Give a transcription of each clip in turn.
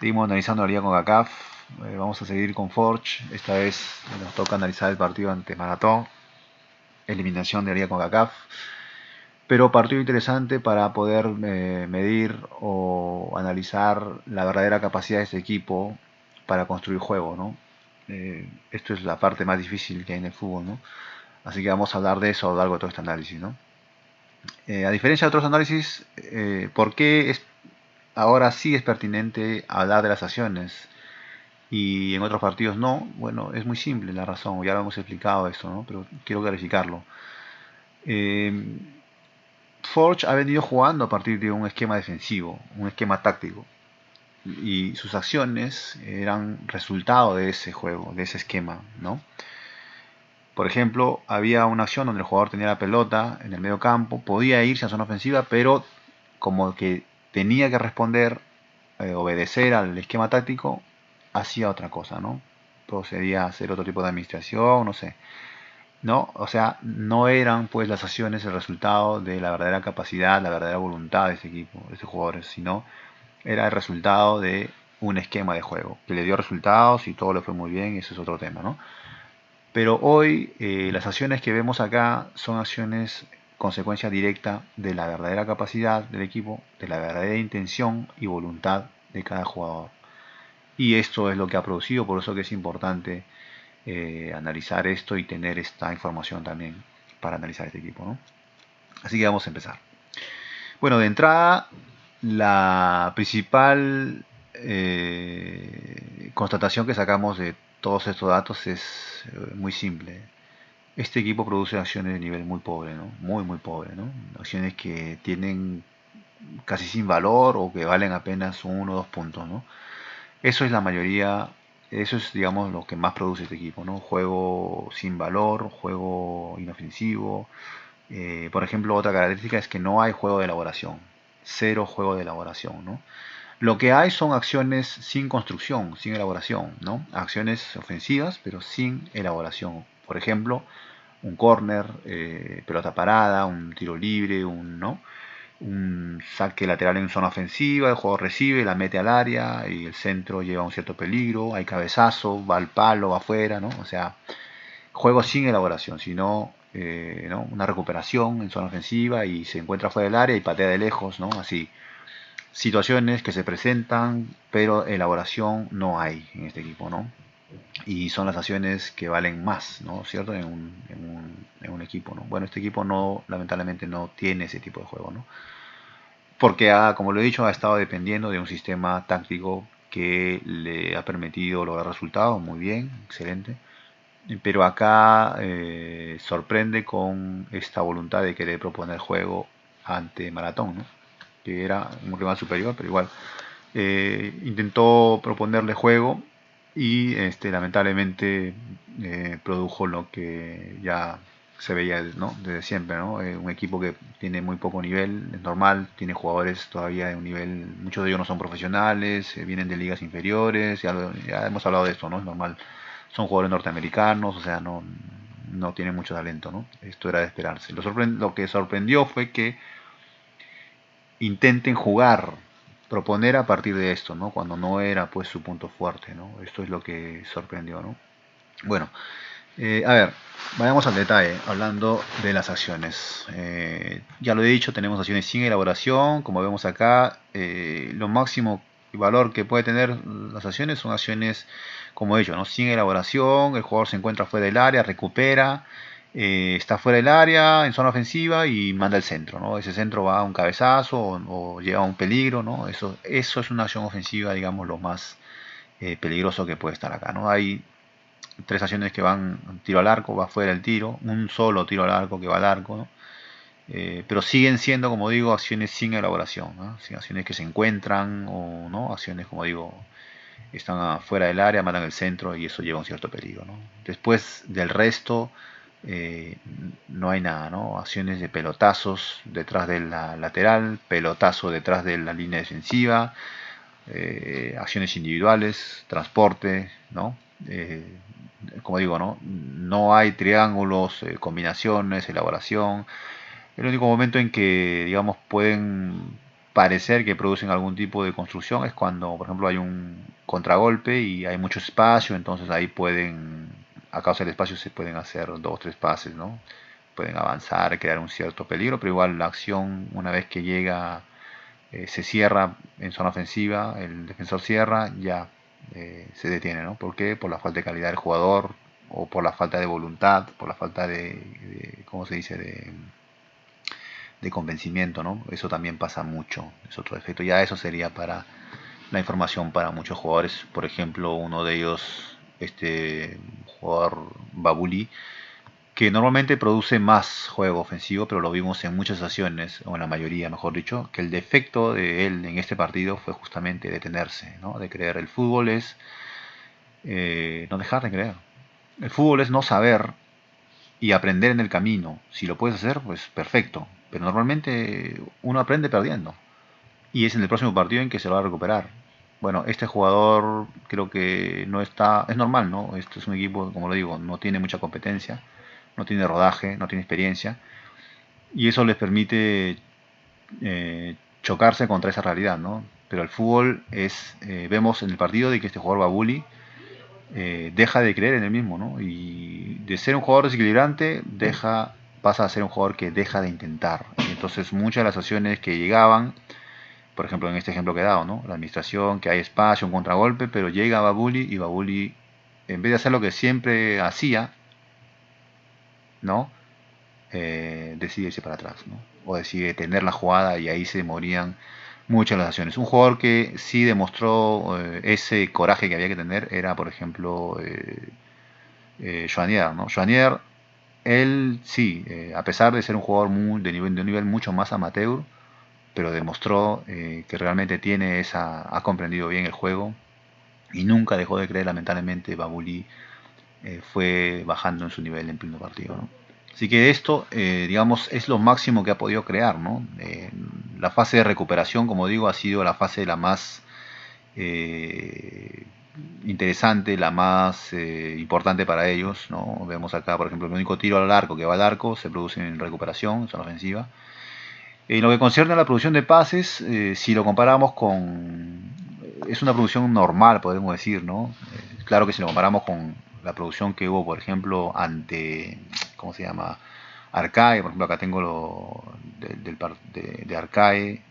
Seguimos analizando la liga con CONCACAF. Vamos a seguir con Forge. Esta vez nos toca analizar el partido ante Maratón. Eliminación de la liga con CONCACAF. Pero partido interesante para poder medir o analizar la verdadera capacidad de este equipo para construir juego, ¿no? Esto es la parte más difícil que hay en el fútbol, ¿no? Así que vamos a hablar de eso a lo largo de todo este análisis, ¿no? A diferencia de otros análisis, ¿por qué ahora sí es pertinente hablar de las acciones y en otros partidos no? Bueno, es muy simple la razón, ya lo hemos explicado esto, ¿no? Pero quiero clarificarlo. Forge ha venido jugando a partir de un esquema defensivo, un esquema táctico, y sus acciones eran resultado de ese juego, de ese esquema, ¿no? Por ejemplo, había una acción donde el jugador tenía la pelota en el medio campo, podía irse a zona ofensiva, pero como que tenía que responder, obedecer al esquema táctico, hacía otra cosa, ¿no? Procedía a hacer otro tipo de administración, no sé. ¿No? O sea, no eran pues las acciones el resultado de la verdadera capacidad, la verdadera voluntad de ese equipo, de esos jugadores, sino era el resultado de un esquema de juego, que le dio resultados y todo le fue muy bien, y eso es otro tema, ¿no? Pero hoy las acciones que vemos acá son acciones consecuencia directa de la verdadera capacidad del equipo, de la verdadera intención y voluntad de cada jugador. Y esto es lo que ha producido, por eso que es importante analizar esto y tener esta información también para analizar este equipo, ¿no? Así que vamos a empezar. Bueno, de entrada, la principal constatación que sacamos de todos estos datos es muy simple. Este equipo produce acciones de nivel muy pobre, ¿no? Muy pobre, ¿no? Acciones que tienen casi sin valor o que valen apenas 1 o 2 puntos, ¿no? Eso es la mayoría, eso es, digamos, lo que más produce este equipo, ¿no? Juego sin valor, juego inofensivo. Por ejemplo, otra característica es que no hay juego de elaboración. Cero juego de elaboración, ¿no? Lo que hay son acciones sin construcción, sin elaboración, ¿no? Acciones ofensivas, pero sin elaboración. Por ejemplo, un córner, pelota parada, un tiro libre, un saque lateral en zona ofensiva, el jugador recibe, la mete al área y el centro lleva un cierto peligro, hay cabezazo, va al palo, va afuera, ¿no? O sea, juego sin elaboración, sino ¿no? Una recuperación en zona ofensiva y se encuentra fuera del área y patea de lejos, ¿no? Así, situaciones que se presentan, pero elaboración no hay en este equipo, ¿no? Y son las acciones que valen más, ¿no? ¿Cierto? En un equipo, ¿no? Bueno, este equipo no, lamentablemente no tiene ese tipo de juego, ¿no? Porque como lo he dicho, ha estado dependiendo de un sistema táctico que le ha permitido lograr resultados, muy bien, excelente. Pero acá sorprende con esta voluntad de querer proponer juego ante Maratón, ¿no? Que era un rival superior, pero igual intentó proponerle juego y lamentablemente produjo lo que ya se veía, ¿no? Desde siempre, ¿no? Un equipo que tiene muy poco nivel, es normal, tiene jugadores todavía de un nivel, muchos de ellos no son profesionales, vienen de ligas inferiores, ya hemos hablado de esto, ¿no? Es normal, son jugadores norteamericanos, o sea, no tienen mucho talento, ¿no? Esto era de esperarse. Lo que sorprendió fue que intenten jugar, proponer a partir de esto, ¿no? Cuando no era pues su punto fuerte, ¿no? Esto es lo que sorprendió, ¿no? Bueno, a ver, vayamos al detalle, hablando de las acciones. Ya lo he dicho, tenemos acciones sin elaboración, como vemos acá, lo máximo valor que puede tener las acciones son acciones, como he dicho, ¿no? Sin elaboración, el jugador se encuentra fuera del área, recupera, está fuera del área, en zona ofensiva y manda el centro, ¿no? Ese centro va a un cabezazo o lleva a un peligro, ¿no? Eso es una acción ofensiva, digamos, lo más peligroso que puede estar acá, ¿no? Hay tres acciones que van tiro al arco, va fuera el tiro, un solo tiro al arco que va al arco, ¿no? Pero siguen siendo, como digo, acciones sin elaboración, ¿no? Acciones que se encuentran o no, acciones, como digo, están fuera del área, matan el centro y eso lleva un cierto peligro, ¿no? Después del resto eh, no hay nada, ¿no? Acciones de pelotazos detrás de la lateral, pelotazo detrás de la línea defensiva, acciones individuales, transporte, ¿no? Como digo, no hay triángulos, combinaciones, elaboración. El único momento en que, digamos, pueden parecer que producen algún tipo de construcción es cuando, por ejemplo, hay un contragolpe y hay mucho espacio, entonces ahí pueden, a causa del espacio, se pueden hacer dos o tres pases, ¿no? Pueden avanzar, crear un cierto peligro, pero igual la acción, una vez que llega, se cierra en zona ofensiva, el defensor cierra, ya se detiene, ¿no? ¿Por qué? Por la falta de calidad del jugador o por la falta de voluntad, por la falta ¿cómo se dice?, de convencimiento, ¿no? Eso también pasa mucho, es otro efecto. Ya eso sería para la información para muchos jugadores. Por ejemplo, uno de ellos, este jugador Babuli, que normalmente produce más juego ofensivo, pero lo vimos en muchas ocasiones, o en la mayoría, mejor dicho, que el defecto de él en este partido fue justamente detenerse, ¿no? De creer. El fútbol es no dejar de creer. El fútbol es no saber y aprender en el camino. Si lo puedes hacer, pues perfecto. Pero normalmente uno aprende perdiendo. Y es en el próximo partido en que se lo va a recuperar. Bueno, este jugador creo que no está... Es normal, ¿no? Este es un equipo, como lo digo, no tiene mucha competencia, no tiene rodaje, no tiene experiencia. Y eso les permite chocarse contra esa realidad, ¿no? Pero el fútbol es... vemos en el partido de que este jugador Babuli deja de creer en él mismo, ¿no? Y de ser un jugador desequilibrante, pasa a ser un jugador que deja de intentar. Y entonces muchas de las acciones que llegaban, por ejemplo en este ejemplo que he dado, ¿no? La administración, que hay espacio, un contragolpe, pero llega Babuli y Babuli, en vez de hacer lo que siempre hacía, ¿no? Decide irse para atrás, ¿no? O decide tener la jugada y ahí se morían muchas de las acciones. Un jugador que sí demostró ese coraje que había que tener era, por ejemplo, Joanier, ¿no? Joanier, él sí, a pesar de ser un jugador de un nivel mucho más amateur, pero demostró que realmente ha comprendido bien el juego y nunca dejó de creer. Lamentablemente Babuli fue bajando en su nivel en pleno partido, ¿no? Así que esto, digamos, es lo máximo que ha podido crear, ¿no? La fase de recuperación, como digo, ha sido la fase la más eh, interesante, la más importante para ellos, ¿no? Vemos acá, por ejemplo, el único tiro al arco que va al arco se produce en recuperación, zona ofensiva. En lo que concierne a la producción de pases, si lo comparamos con... Es una producción normal, podemos decir, ¿no? Claro que si lo comparamos con la producción que hubo, por ejemplo, ante... ¿Cómo se llama? Arcae, por ejemplo, acá tengo de Arcae.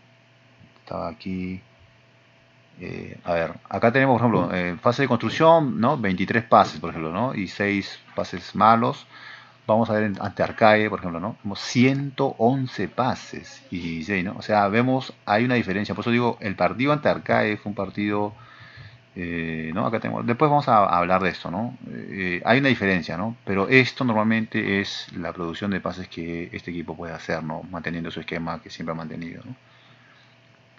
Estaba aquí... a ver, acá tenemos, por ejemplo, fase de construcción, ¿no? 23 pases, por ejemplo, ¿no? Y 6 pases malos. Vamos a ver ante Arcae, por ejemplo, ¿no? Vemos 111 pases y 16, ¿no? O sea, vemos, hay una diferencia. Por eso digo, el partido ante Arcae fue un partido, ¿no? Acá tenemos, después vamos a hablar de esto, ¿no? Hay una diferencia, ¿no? Pero esto normalmente es la producción de pases que este equipo puede hacer, ¿no? Manteniendo su esquema que siempre ha mantenido, ¿no?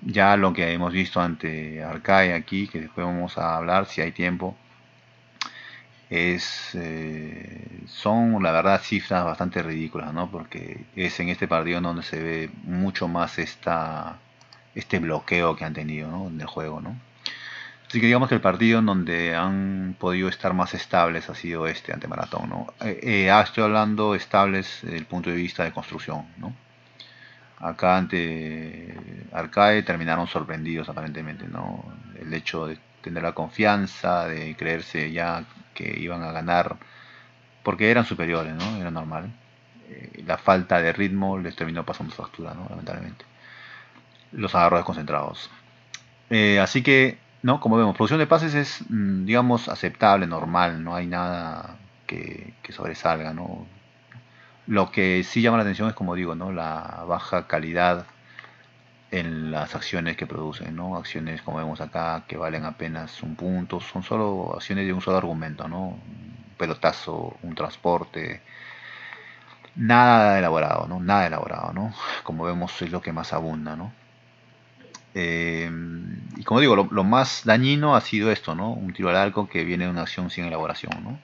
Ya lo que hemos visto ante Arcae aquí, que después vamos a hablar si hay tiempo, son la verdad cifras bastante ridículas, ¿no? Porque es en este partido donde se ve mucho más este bloqueo que han tenido, ¿no? En el juego, ¿no? Así que digamos que el partido en donde han podido estar más estables ha sido este ante Maratón, ¿no? Estoy hablando estables desde el punto de vista de construcción, ¿no? Acá ante Arcae terminaron sorprendidos aparentemente, ¿no? El hecho de tener la confianza, de creerse ya que iban a ganar, porque eran superiores, ¿no? Era normal. La falta de ritmo les terminó pasando factura, ¿no? Lamentablemente. Los agarró desconcentrados. Así que, ¿no? Como vemos, producción de pases es, digamos, aceptable, normal, no hay nada que sobresalga, ¿no? Lo que sí llama la atención es, como digo, ¿no? La baja calidad en las acciones que producen, ¿no? Acciones como vemos acá que valen apenas un punto, son solo acciones de un solo argumento, ¿no? Un pelotazo, un transporte, nada elaborado, ¿no? Nada elaborado, ¿no? Como vemos es lo que más abunda, ¿no? Y como digo, lo más dañino ha sido esto, ¿no? Un tiro al arco que viene de una acción sin elaboración, ¿no?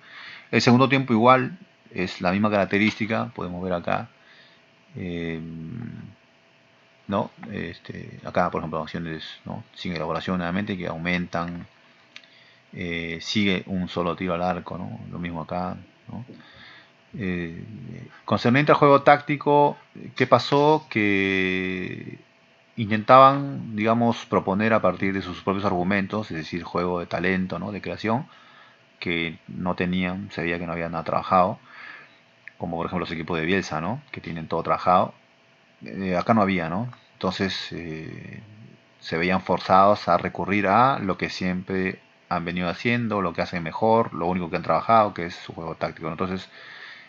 El segundo tiempo igual, es la misma característica, podemos ver acá. Eh, ¿No? Acá, por ejemplo, acciones, ¿no? Sin elaboración nuevamente que aumentan. Sigue un solo tiro al arco, ¿no? Lo mismo acá, ¿no? Concerniente al juego táctico, ¿qué pasó? Que intentaban, digamos, proponer a partir de sus propios argumentos, es decir, juego de talento, ¿no? De creación, que no tenían, se veía que no habían nada trabajado, como por ejemplo los equipos de Bielsa, ¿no? Que tienen todo trabajado. Acá no había, ¿no? Entonces se veían forzados a recurrir a lo que siempre han venido haciendo, lo que hacen mejor, lo único que han trabajado, que es su juego táctico, ¿no? Entonces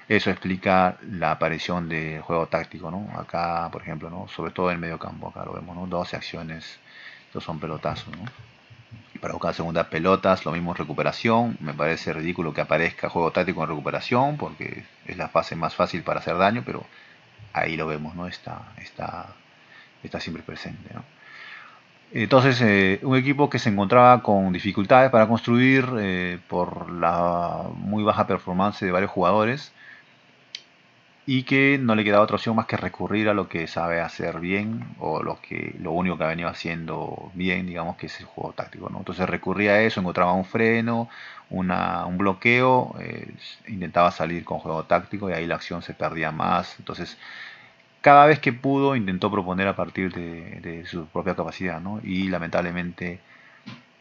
eso explica la aparición del juego táctico, ¿no? Acá, por ejemplo, ¿no? Sobre todo en el medio campo, acá lo vemos, ¿no? 12 acciones, estos son pelotazos, ¿no? Para buscar segunda pelotas, lo mismo en recuperación. Me parece ridículo que aparezca juego táctico en recuperación, porque es la fase más fácil para hacer daño, pero ahí lo vemos, ¿no? Está siempre presente, ¿no? Entonces, un equipo que se encontraba con dificultades para construir por la muy baja performance de varios jugadores, y que no le quedaba otra opción más que recurrir a lo que sabe hacer bien, o lo único que ha venido haciendo bien, digamos, que es el juego táctico, ¿no? Entonces recurría a eso, encontraba un freno, un bloqueo, intentaba salir con juego táctico y ahí la acción se perdía más. Entonces cada vez que pudo intentó proponer a partir de su propia capacidad, ¿no? Y lamentablemente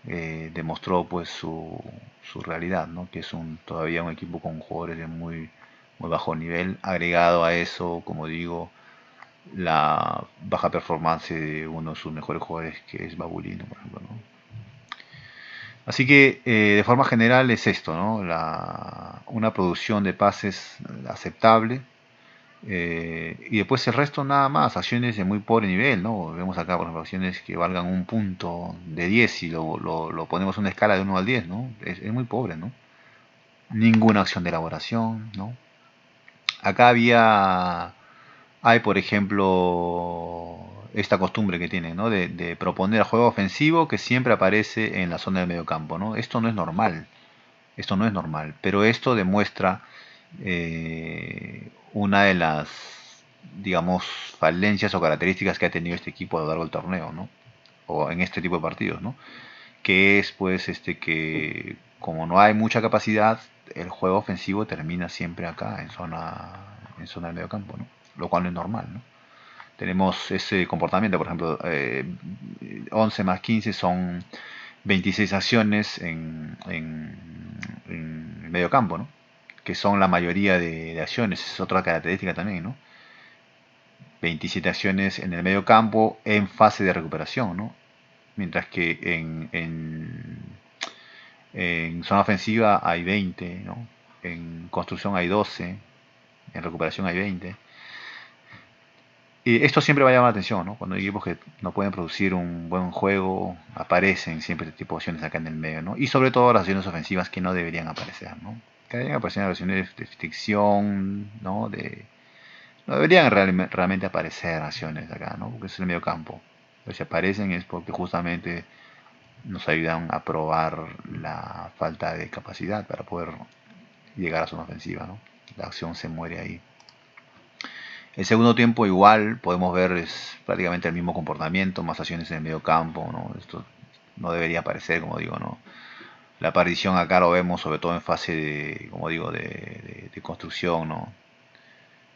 demostró pues su realidad, ¿no? Que es todavía un equipo con jugadores de muy bajo nivel. Agregado a eso, como digo, la baja performance de uno de sus mejores jugadores, que es Babulino, por ejemplo, ¿no? Así que de forma general es esto, ¿no? Una producción de pases aceptable, y después el resto nada más, acciones de muy pobre nivel, ¿no? Vemos acá, por ejemplo, acciones que valgan un punto de 10 y lo ponemos en una escala de 1 al 10, ¿no? Es muy pobre, ¿no? Ninguna acción de elaboración, ¿no? Acá hay por ejemplo, esta costumbre que tienen, ¿no? De proponer juego ofensivo que siempre aparece en la zona del medio campo, ¿no? Esto no es normal, pero esto demuestra una de las, digamos, falencias o características que ha tenido este equipo a lo largo del torneo, ¿no? O en este tipo de partidos, ¿no? Que es pues que como no hay mucha capacidad, el juego ofensivo termina siempre acá en zona del medio campo, ¿no? Lo cual no es normal, ¿no? Tenemos ese comportamiento, por ejemplo, 11 más 15 son 26 acciones en el medio campo, ¿no? Que son la mayoría de acciones, es otra característica también, ¿no? 27 acciones en el medio campo en fase de recuperación, ¿no? Mientras que en zona ofensiva hay 20, ¿no? En construcción hay 12, en recuperación hay 20. Y esto siempre va a llamar la atención, ¿no? Cuando hay equipos que no pueden producir un buen juego, aparecen siempre este tipo de opciones acá en el medio, ¿no? Y sobre todo las acciones ofensivas que no deberían aparecer, ¿no? Que deberían aparecer en las acciones de fricción, ¿no? No deberían realmente aparecer acciones acá, ¿no? Porque es el medio campo. Pero si aparecen es porque justamente nos ayudan a probar la falta de capacidad para poder llegar a zona ofensiva, ¿no? La acción se muere ahí. El segundo tiempo igual podemos ver es prácticamente el mismo comportamiento, más acciones en el medio campo, ¿no? Esto no debería aparecer, como digo, ¿no? La aparición acá lo vemos sobre todo en fase de, como digo, de construcción, ¿no?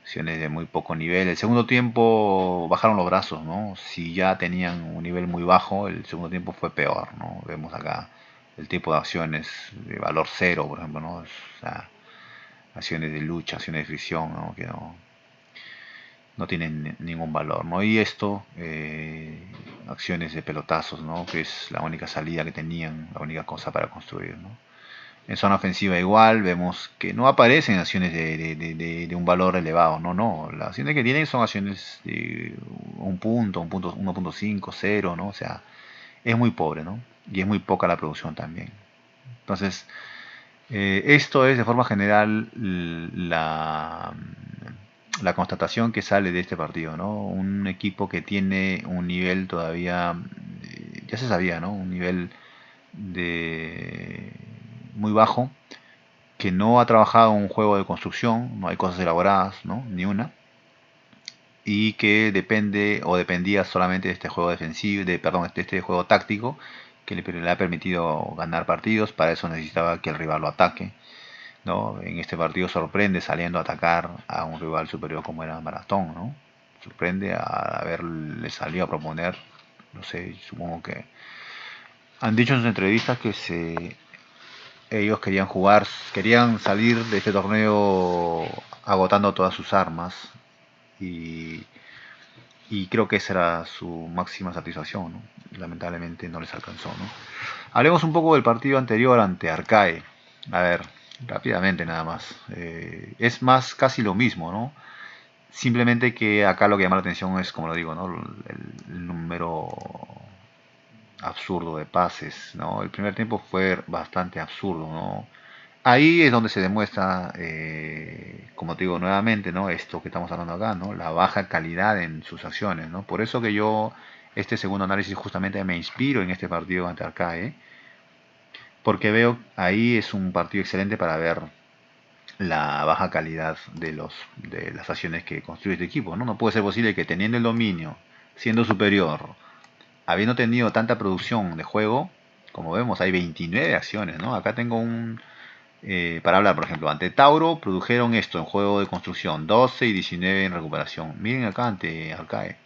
Acciones de muy poco nivel. El segundo tiempo bajaron los brazos, ¿no? Si ya tenían un nivel muy bajo, el segundo tiempo fue peor, ¿no? Vemos acá el tipo de acciones de valor cero, por ejemplo, ¿no? O sea, acciones de lucha, acciones de fricción, ¿no? Que no tienen ningún valor, ¿no? Y esto, acciones de pelotazos, ¿no? Que es la única salida que tenían, la única cosa para construir, ¿no? En zona ofensiva igual, vemos que no aparecen acciones de un valor elevado, no, las acciones que tienen son acciones de un punto, 1.5, 0, ¿no? O sea, es muy pobre, ¿no? Y es muy poca la producción también. Entonces, esto es de forma general la constatación que sale de este partido, ¿no? Un equipo que tiene un nivel todavía, ya se sabía, ¿no? Un nivel de muy bajo, que no ha trabajado un juego de construcción, no hay cosas elaboradas, ¿no? Ni una, y que depende o dependía solamente de este juego defensivo, perdón, de este juego táctico que le ha permitido ganar partidos. Para eso necesitaba que el rival lo ataque, ¿no? En este partido sorprende saliendo a atacar a un rival superior como era Maratón, ¿no? sorprende a haberle salido a proponer. No sé, supongo que han dicho en sus entrevistas que ellos querían jugar, querían salir de este torneo agotando todas sus armas y, y creo que esa era su máxima satisfacción, ¿no? Lamentablemente no les alcanzó, ¿no? Hablemos un poco del partido anterior ante Arcae. A ver, rápidamente nada más. Es más casi lo mismo, ¿no? Simplemente que acá lo que llama la atención es, como lo digo, ¿no? El número absurdo de pases, ¿no? El primer tiempo fue bastante absurdo, ¿no? Ahí es donde se demuestra, como te digo nuevamente, ¿no? Esto que estamos hablando acá, ¿no? La baja calidad en sus acciones, ¿no? Por eso que yo, este segundo análisis justamente me inspiro en este partido ante Arcae, porque veo ahí es un partido excelente para ver la baja calidad de las acciones que construye este equipo, ¿no? No puede ser posible que teniendo el dominio, siendo superior, habiendo tenido tanta producción de juego, como vemos, hay 29 acciones, ¿no? Acá tengo para hablar, por ejemplo, ante Tauro produjeron esto en juego de construcción, 12 y 19 en recuperación. Miren acá ante Arcae,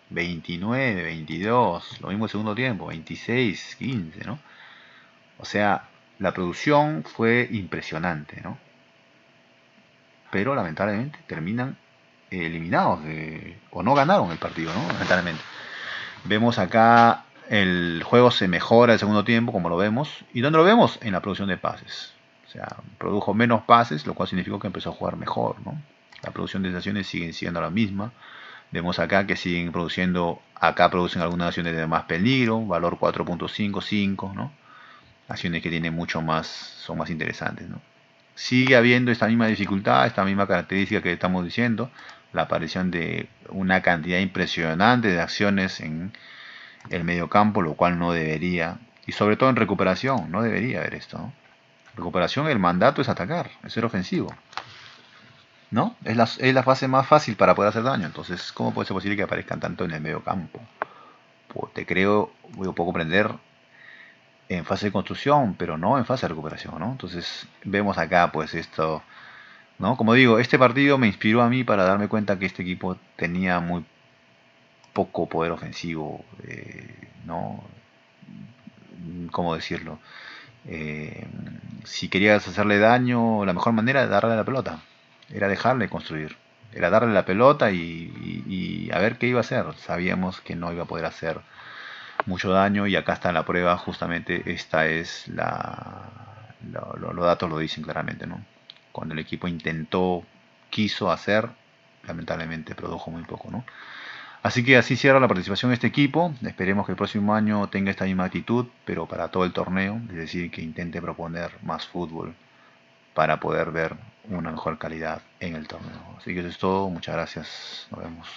29, 22, lo mismo el segundo tiempo, 26, 15, ¿no? O sea, la producción fue impresionante, ¿no? Pero lamentablemente terminan eliminados o no ganaron el partido, ¿no? Lamentablemente. Vemos acá el juego se mejora el segundo tiempo, como lo vemos. ¿Y dónde lo vemos? En la producción de pases. O sea, produjo menos pases, lo cual significó que empezó a jugar mejor, ¿no? La producción de acciones sigue siendo la misma. Vemos acá que siguen produciendo, acá producen algunas acciones de más peligro, valor 4.55, ¿no? Acciones que tienen mucho más, son más interesantes, ¿no? Sigue habiendo esta misma dificultad, esta misma característica que estamos diciendo, la aparición de una cantidad impresionante de acciones en el mediocampo, lo cual no debería, y sobre todo en recuperación, no debería haber esto, ¿no? Recuperación, el mandato es atacar, es ser ofensivo, ¿no? Es la fase más fácil para poder hacer daño, entonces, ¿cómo puede ser posible que aparezcan tanto en el mediocampo? Pues te creo, yo puedo comprender en fase de construcción, pero no en fase de recuperación, ¿no? Entonces, vemos acá, pues, esto, ¿no? Como digo, este partido me inspiró a mí para darme cuenta que este equipo tenía muy poco poder ofensivo, ¿no? ¿Cómo decirlo? Eh, si querías hacerle daño, la mejor manera era darle la pelota, era dejarle construir, era darle la pelota y a ver qué iba a hacer. Sabíamos que no iba a poder hacer mucho daño y acá está la prueba, justamente esta es los datos lo dicen claramente, ¿no? Cuando el equipo intentó, quiso hacer, lamentablemente produjo muy poco, ¿no? Así que así cierra la participación de este equipo. Esperemos que el próximo año tenga esta misma actitud, pero para todo el torneo, es decir, que intente proponer más fútbol para poder ver una mejor calidad en el torneo. Así que eso es todo. Muchas gracias. Nos vemos.